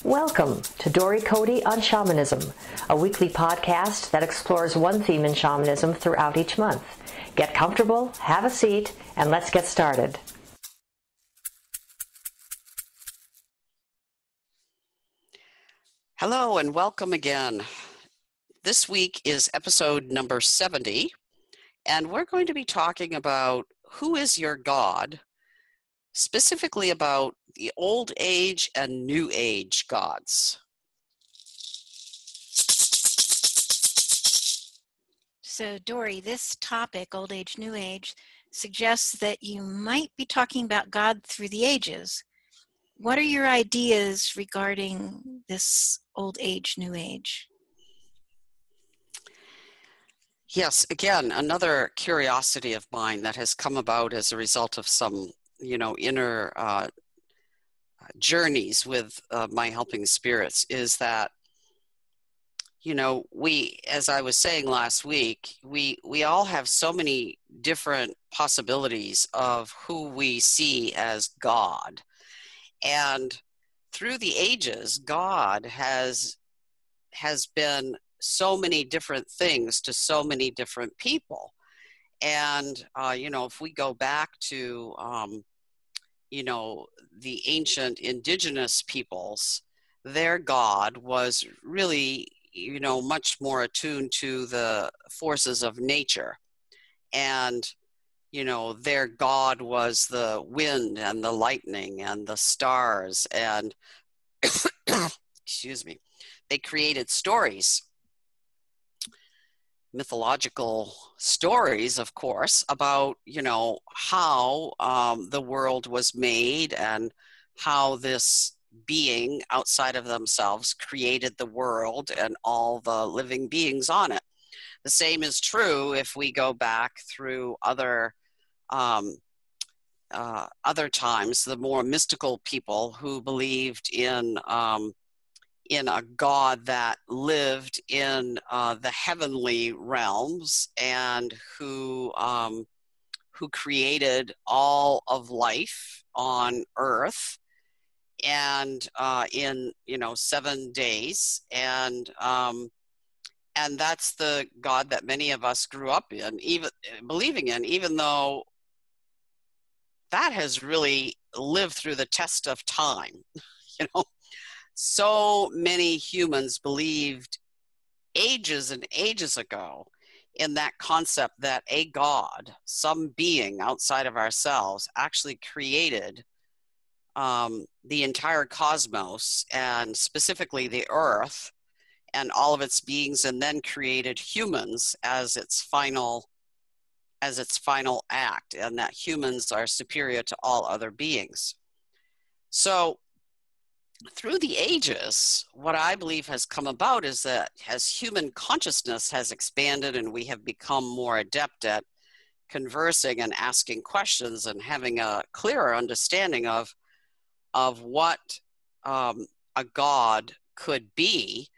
Welcome to Dory Cote on Shamanism, a weekly podcast that explores one theme in shamanism throughout each month. Get comfortable, have a seat, and let's get started. Hello and welcome again. This week is episode number 70, and we're going to be talking about who is your God, specifically about the Old Age and New Age gods. So, Dory, this topic, Old Age, New Age, suggests that you might be talking about God through the ages. What are your ideas regarding this Old Age, New Age? Yes, again, another curiosity of mine that has come about as a result of some, inner journeys with my helping spirits is that, we, as I was saying last week, we all have so many different possibilities of who we see as God. And through the ages, God has been so many different things to so many different people. And, if we go back to, the ancient indigenous peoples, their God was really, much more attuned to the forces of nature. And, their God was the wind and the lightning and the stars. And, excuse me, they created stories, mythological stories, of course, about, how the world was made and how this being outside of themselves created the world and all the living beings on it. The same is true if we go back through other times, the more mystical people who believed in a God that lived in the heavenly realms and who created all of life on earth and in 7 days, and that's the God that many of us grew up in, even believing in, even though that has really lived through the test of time. So many humans believed ages and ages ago in that concept that a God, some being outside of ourselves, actually created the entire cosmos, and specifically the earth and all of its beings, and then created humans as its final act, and that humans are superior to all other beings. So through the ages, what I believe has come about is that as human consciousness has expanded and we have become more adept at conversing and asking questions and having a clearer understanding of what a God could be,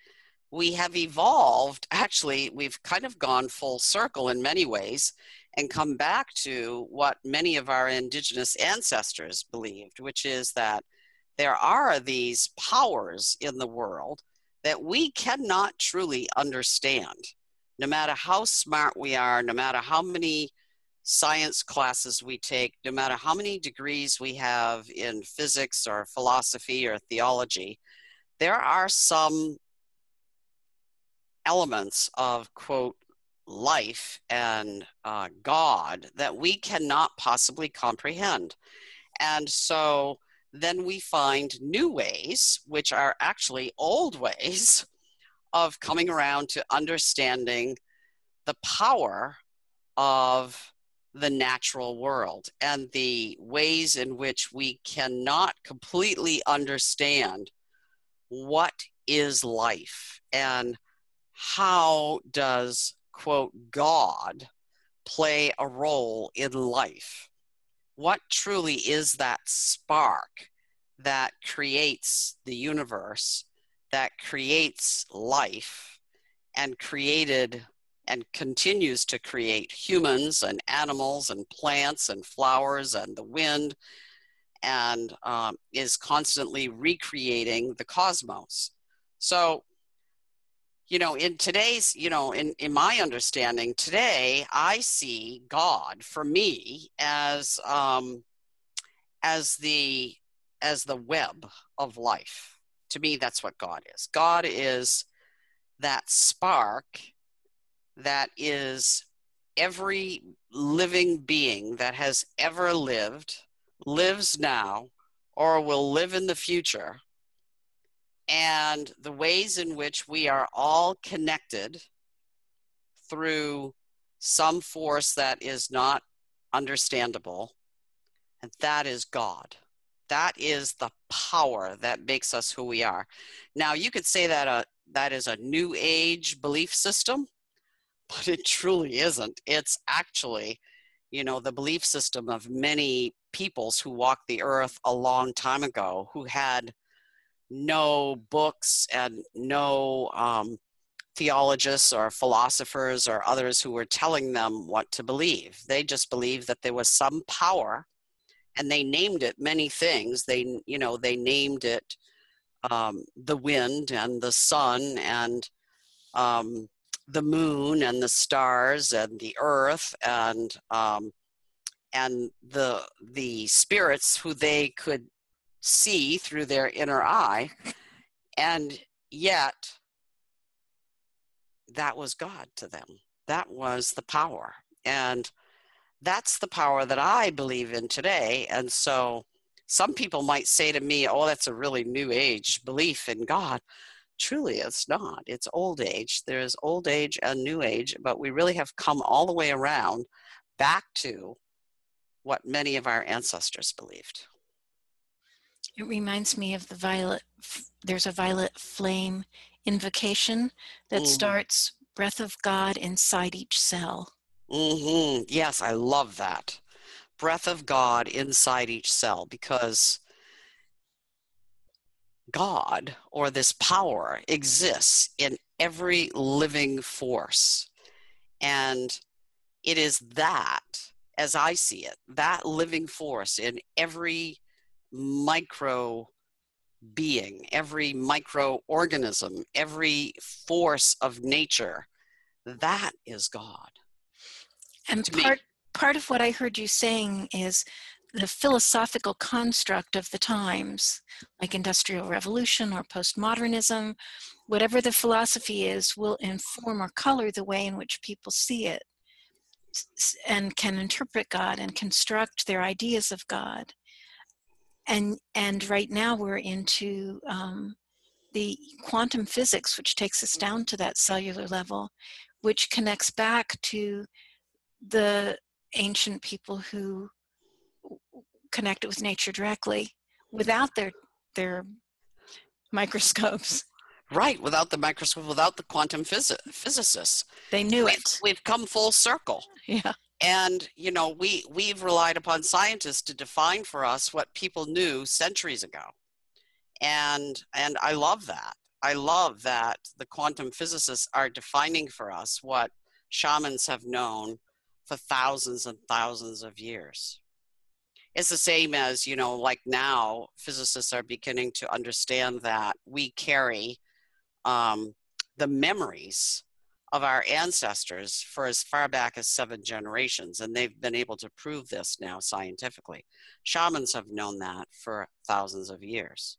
we have evolved. Actually, we've kind of gone full circle in many ways and come back to what many of our indigenous ancestors believed, which is that there are these powers in the world that we cannot truly understand. No matter how smart we are, no matter how many science classes we take, no matter how many degrees we have in physics or philosophy or theology, there are some elements of, quote, life and God that we cannot possibly comprehend. And so then we find new ways, which are actually old ways, of coming around to understanding the power of the natural world and the ways in which we cannot completely understand what is life and how does, quote, God play a role in life. What truly is that spark that creates the universe, that creates life, and created and continues to create humans and animals and plants and flowers and the wind and is constantly recreating the cosmos. So, in today's, in my understanding today, I see God for me as the web of life. To me, that's what God is. God is that spark that is every living being that has ever lived, lives now, or will live in the future, and the ways in which we are all connected through some force that is not understandable, and that is God. That is the power that makes us who we are. Now, you could say that that is a new age belief system, but it truly isn't. It's actually, the belief system of many peoples who walked the earth a long time ago, who had no books and no theologists or philosophers or others who were telling them what to believe. They just believed that there was some power, and they named it many things. They named it the wind and the sun and the moon and the stars and the earth and the spirits who they could see through their inner eye, and yet that was God to them. That was the power, and that's the power that I believe in today. And so some people might say to me, oh, that's a really new age belief in God. Truly, it's not. It's old age. There's old age and new age, but we really have come all the way around back to what many of our ancestors believed. It reminds me of there's a violet flame invocation that starts breath of God inside each cell. Mm-hmm. Yes, I love that. Breath of God inside each cell, because God, or this power, exists in every living force. And it is that, as I see it, that living force in every micro being, every microorganism, every force of nature, that is God. And To me. part of what I heard you saying is the philosophical construct of the times, like Industrial Revolution or postmodernism, whatever the philosophy is, will inform or color the way in which people see it and can interpret God and construct their ideas of God. And right now we're into the quantum physics, which takes us down to that cellular level, which connects back to the ancient people who connected with nature directly without their microscopes. Right, without the microscope, without the quantum physicists. They knew it. We've come full circle. Yeah. And, we've relied upon scientists to define for us what people knew centuries ago. And I love that. I love that the quantum physicists are defining for us what shamans have known for thousands and thousands of years. It's the same as, like now, physicists are beginning to understand that we carry the memories of our ancestors for as far back as 7 generations, and they've been able to prove this now scientifically. Shamans have known that for thousands of years.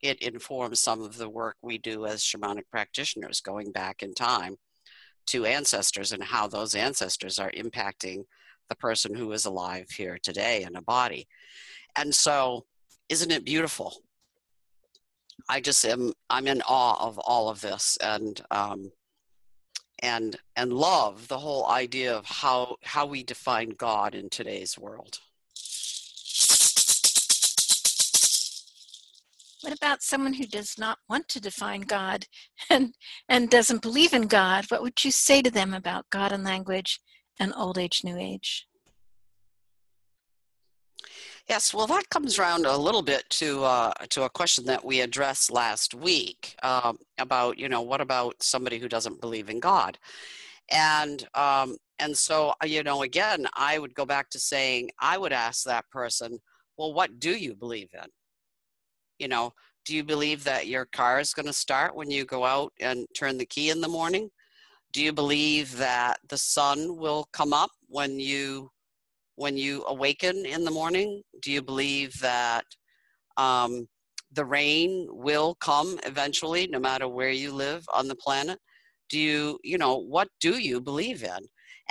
It informs some of the work we do as shamanic practitioners, going back in time to ancestors and how those ancestors are impacting the person who is alive here today in a body. And so, isn't it beautiful? I'm in awe of all of this, and love the whole idea of how we define God in today's world. What about someone who does not want to define God and doesn't believe in God? What would you say to them about God and language and old age, new age? Yes, well, that comes around a little bit to a question that we addressed last week about, what about somebody who doesn't believe in God? And so, again, I would go back to saying, I would ask that person, well, what do you believe in? You know, do you believe that your car is going to start when you go out and turn the key in the morning? Do you believe that the sun will come up when you awaken in the morning? Do you believe that the rain will come eventually, no matter where you live on the planet? What do you believe in?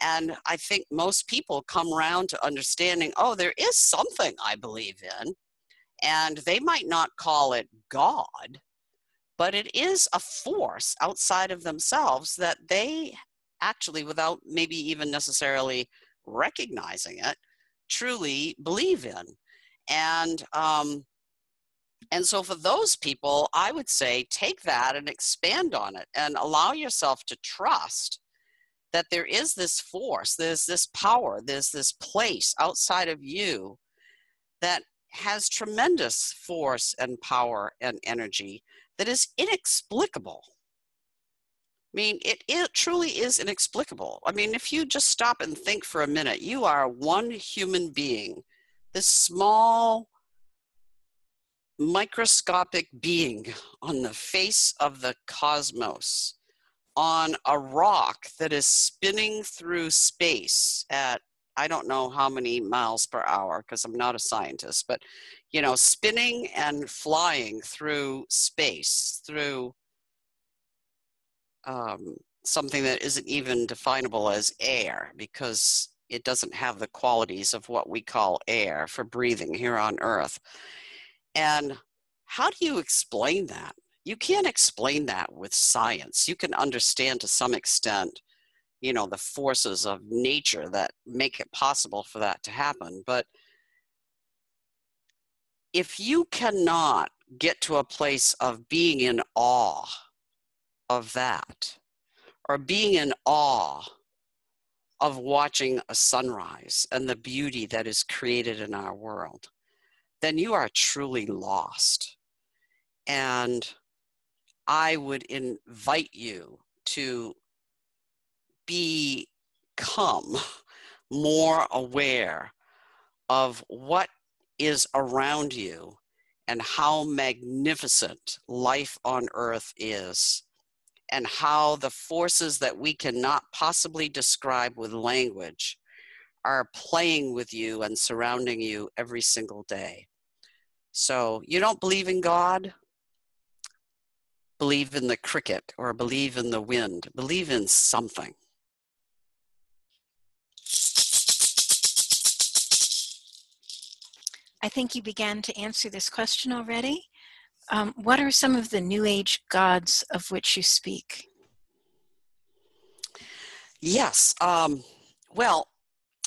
And I think most people come around to understanding, oh, there is something I believe in. And they might not call it God, but it is a force outside of themselves that they actually, without maybe even necessarily recognizing it, truly believe in. And so for those people, I would say take that and expand on it and allow yourself to trust that there is this force, there's this power, there's this place outside of you that has tremendous force and power and energy that is inexplicable. I mean, it truly is inexplicable. I mean, if you just stop and think for a minute, you are one human being, this small, microscopic being on the face of the cosmos, on a rock that is spinning through space at, I don't know how many miles per hour because I'm not a scientist, but, spinning and flying through space, through something that isn't even definable as air because it doesn't have the qualities of what we call air for breathing here on Earth. And how do you explain that? You can't explain that with science. You can understand to some extent, the forces of nature that make it possible for that to happen. But if you cannot get to a place of being in awe of that, or being in awe of watching a sunrise and the beauty that is created in our world, then you are truly lost. And I would invite you to become more aware of what is around you and how magnificent life on earth is, and how the forces that we cannot possibly describe with language are playing with you and surrounding you every single day. So you don't believe in God? Believe in the cricket, or believe in the wind. Believe in something. I think you began to answer this question already. What are some of the New Age gods of which you speak? Yes. Well,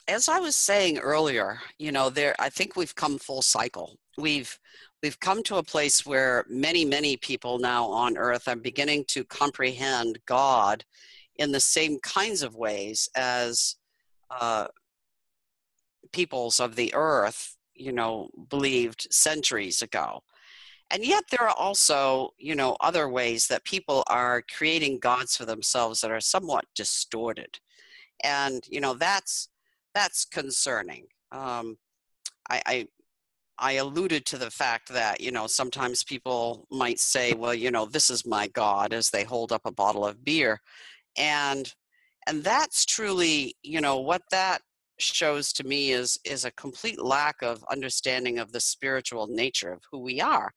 as I was saying earlier, I think we've come full cycle. We've come to a place where many people now on Earth are beginning to comprehend God in the same kinds of ways as peoples of the Earth, believed centuries ago. And yet there are also, other ways that people are creating gods for themselves that are somewhat distorted. And, that's concerning. I alluded to the fact that, sometimes people might say, well, this is my God, as they hold up a bottle of beer. And that's truly, what that shows to me is a complete lack of understanding of the spiritual nature of who we are,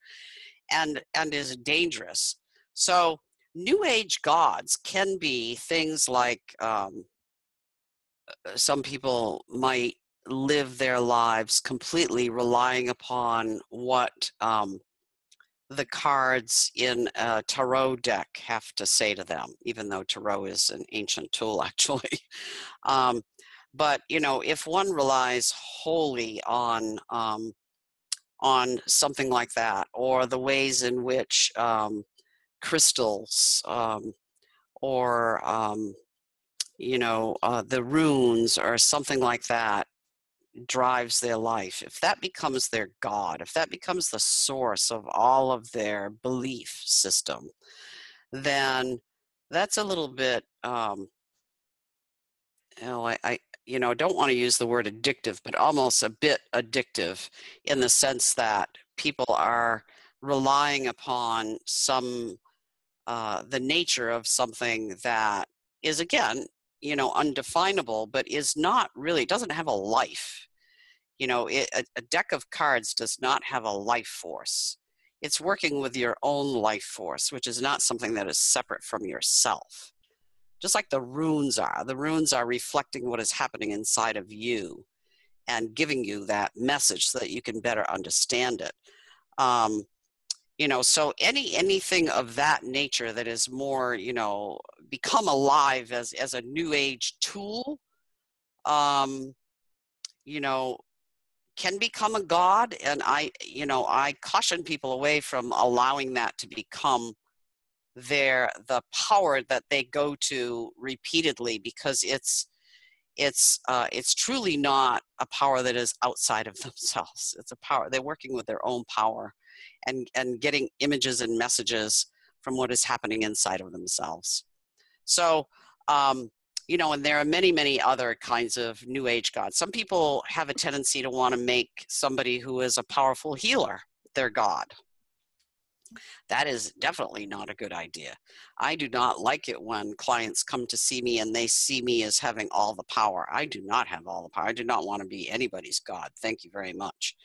and is dangerous. So New Age gods can be things like, some people might live their lives completely relying upon what the cards in a tarot deck have to say to them, even though tarot is an ancient tool, actually. But, if one relies wholly on something like that, or the ways in which crystals or the runes or something like that drives their life, if that becomes their God, if that becomes the source of all of their belief system, then that's a little bit, don't want to use the word addictive, but almost a bit addictive in the sense that people are relying upon the nature of something that is, again, undefinable, but is not really, doesn't have a life. A deck of cards does not have a life force. It's working with your own life force, which is not something that is separate from yourself. Just like the runes are. The runes are reflecting what is happening inside of you and giving you that message so that you can better understand it. So anything of that nature that is more, become alive as a new age tool, can become a god. And I caution people away from allowing that to become the power that they go to repeatedly, because it's truly not a power that is outside of themselves. It's a power, they're working with their own power and getting images and messages from what is happening inside of themselves. So, and there are many, many other kinds of New Age gods. Some people have a tendency to want to make somebody who is a powerful healer their god. That is definitely not a good idea. I do not like it when clients come to see me and they see me as having all the power. I do not have all the power. I do not want to be anybody's god. Thank you very much.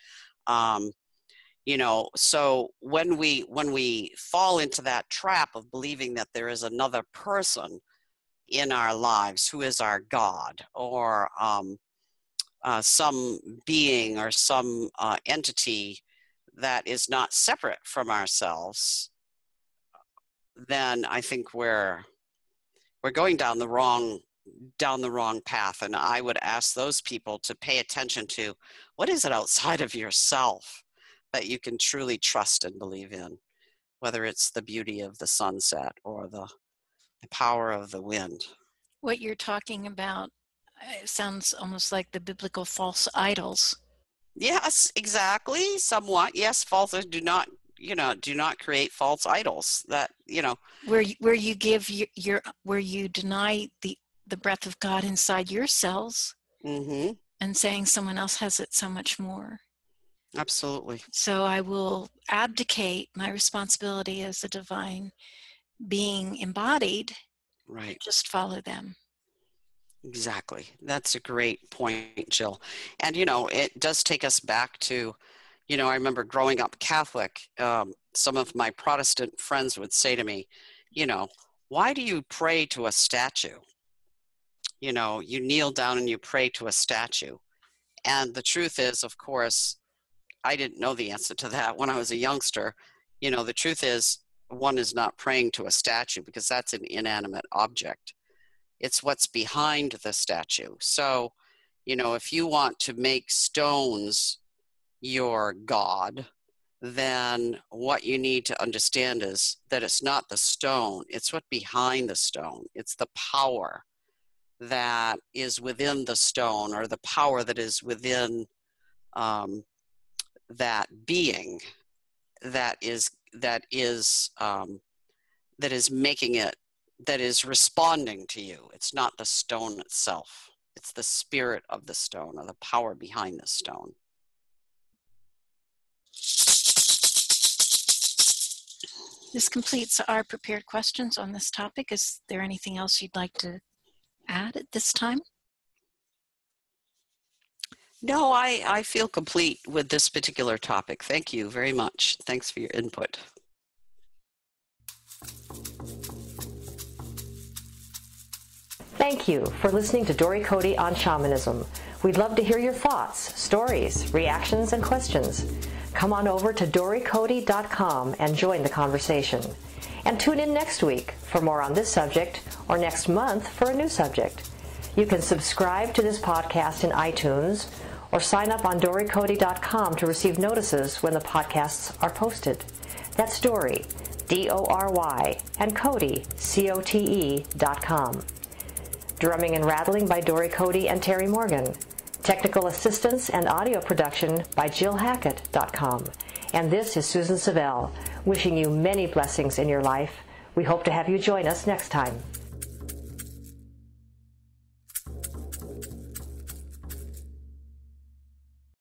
So when we fall into that trap of believing that there is another person in our lives who is our god, or some being or some entity that is not separate from ourselves, then I think we're going down the wrong path. And I would ask those people to pay attention to, what is it outside of yourself that you can truly trust and believe in, whether it's the beauty of the sunset or the power of the wind. What you're talking about sounds almost like the biblical false idols. Yes, exactly. Somewhat. Yes, false. Do not create false idols. That, where you give where you deny the breath of God inside your cells, mm-hmm. and saying someone else has it so much more. Absolutely. So I will abdicate my responsibility as a divine being embodied. Right. Just follow them. Exactly. That's a great point, Jill. And, it does take us back to, I remember growing up Catholic, some of my Protestant friends would say to me, why do you pray to a statue? You kneel down and you pray to a statue. And the truth is, of course, I didn't know the answer to that when I was a youngster. The truth is, one is not praying to a statue, because that's an inanimate object. It's what's behind the statue. So, if you want to make stones your god, then what you need to understand is that it's not the stone, it's what's behind the stone. It's the power that is within the stone, or the power that is within that being that is making it, that is responding to you. It's not the stone itself. It's the spirit of the stone, or the power behind the stone. This completes our prepared questions on this topic. Is there anything else you'd like to add at this time? No, I feel complete with this particular topic. Thank you very much. Thanks for your input. Thank you for listening to Dory Cote on shamanism. We'd love to hear your thoughts, stories, reactions, and questions. Come on over to dorycote.com and join the conversation. And tune in next week for more on this subject, or next month for a new subject. You can subscribe to this podcast in iTunes, or sign up on dorycote.com to receive notices when the podcasts are posted. That's Dory, D-O-R-Y, and Cote, C-O-T-E.com. Drumming and rattling by Dory Cote and Terry Morgan. Technical assistance and audio production by JillHackett.com. And this is Susan Savelle, wishing you many blessings in your life. We hope to have you join us next time.